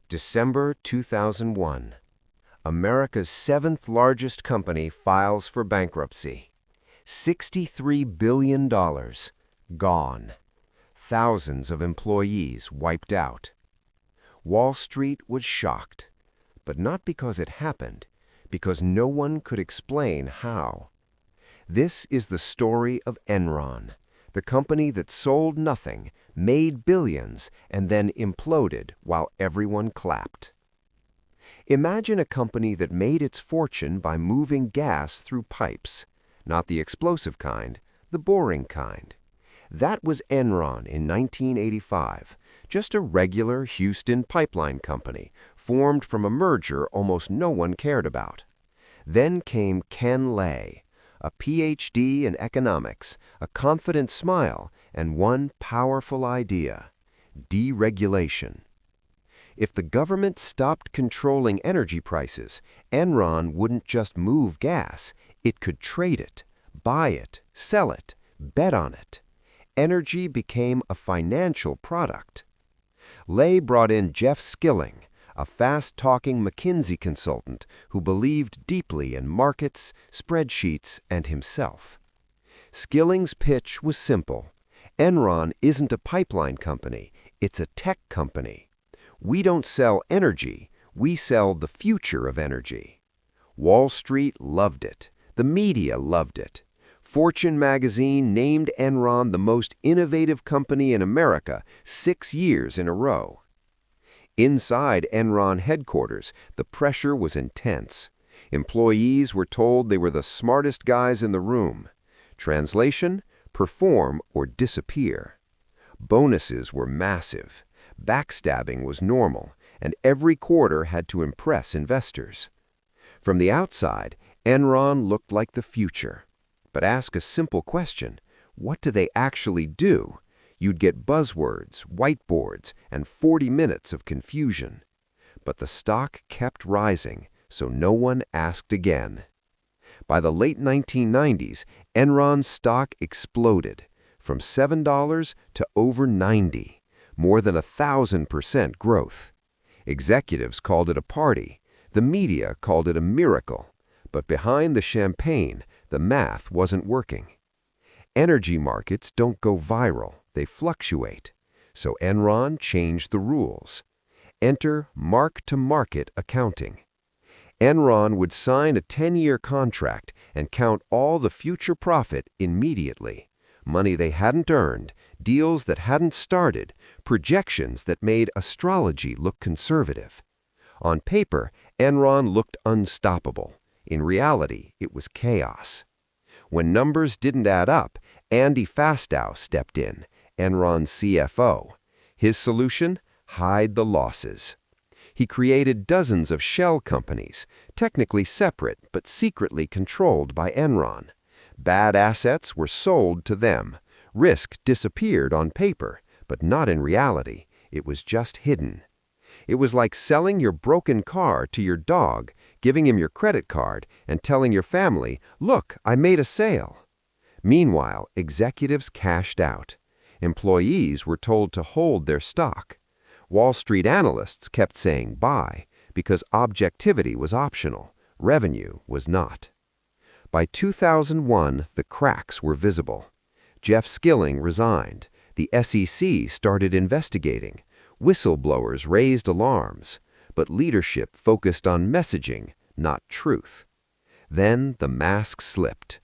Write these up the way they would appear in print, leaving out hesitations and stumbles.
December 2001. America's seventh largest company files for bankruptcy. $63 billion gone. Thousands of employees wiped out. Wall Street was shocked, but not because it happened, because no one could explain how. This is the story of Enron, the company that sold nothing, made billions, and then imploded while everyone clapped. Imagine a company that made its fortune by moving gas through pipes, not the explosive kind, the boring kind. That was Enron in 1985, just a regular Houston pipeline company formed from a merger almost no one cared about. Then came Ken Lay, a PhD in economics, a confident smile, and one powerful idea: deregulation. If the government stopped controlling energy prices, Enron wouldn't just move gas, it could trade it, buy it, sell it, bet on it. Energy became a financial product. Lay brought in Jeff Skilling, a fast-talking McKinsey consultant who believed deeply in markets, spreadsheets, and himself. Skilling's pitch was simple. Enron isn't a pipeline company, it's a tech company. We don't sell energy, we sell the future of energy. Wall Street loved it. The media loved it. Fortune magazine named Enron the most innovative company in America 6 years in a row. Inside Enron headquarters, the pressure was intense. Employees were told they were the smartest guys in the room. Translation: perform or disappear. Bonuses were massive. Backstabbing was normal, and every quarter had to impress investors. From the outside, Enron looked like the future. But ask a simple question: what do they actually do? You'd get buzzwords, whiteboards, and 40 minutes of confusion. But the stock kept rising, so no one asked again. By the late 1990s, Enron's stock exploded, from $7 to over $90, more than 1,000% growth. Executives called it a party. The media called it a miracle. But behind the champagne, the math wasn't working. Energy markets don't go viral, they fluctuate. So Enron changed the rules. Enter mark-to-market accounting. Enron would sign a 10-year contract and count all the future profit immediately. Money they hadn't earned, deals that hadn't started, projections that made astrology look conservative. On paper, Enron looked unstoppable. In reality, it was chaos. When numbers didn't add up, Andy Fastow stepped in, Enron's CFO. His solution? Hide the losses. He created dozens of shell companies, technically separate but secretly controlled by Enron. Bad assets were sold to them. Risk disappeared on paper, but not in reality. It was just hidden. It was like selling your broken car to your dog, giving him your credit card, and telling your family, "Look, I made a sale." Meanwhile, executives cashed out. Employees were told to hold their stock. Wall Street analysts kept saying buy because objectivity was optional, revenue was not. By 2001, the cracks were visible. Jeff Skilling resigned. The SEC started investigating. Whistleblowers raised alarms, but leadership focused on messaging, not truth. Then the mask slipped.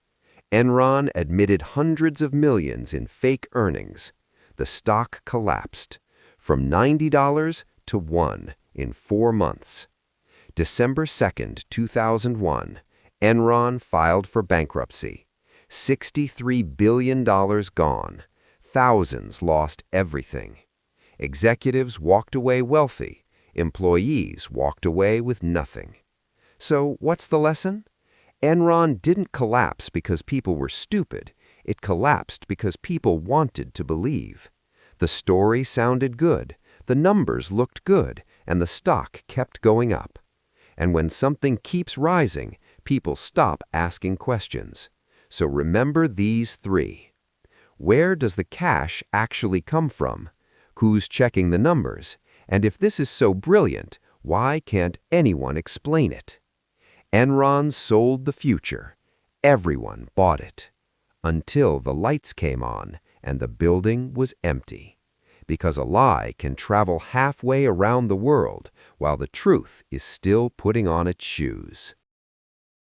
Enron admitted hundreds of millions in fake earnings. The stock collapsed, from $90 to $1 in 4 months. December 2, 2001, Enron filed for bankruptcy. $63 billion gone. Thousands lost everything. Executives walked away wealthy. Employees walked away with nothing. So what's the lesson? Enron didn't collapse because people were stupid. It collapsed because people wanted to believe. The story sounded good, the numbers looked good, and the stock kept going up. And when something keeps rising, people stop asking questions. So remember these 3. Where does the cash actually come from? Who's checking the numbers? And if this is so brilliant, why can't anyone explain it? Enron sold the future. Everyone bought it. Until the lights came on and the building was empty. Because a lie can travel halfway around the world while the truth is still putting on its shoes.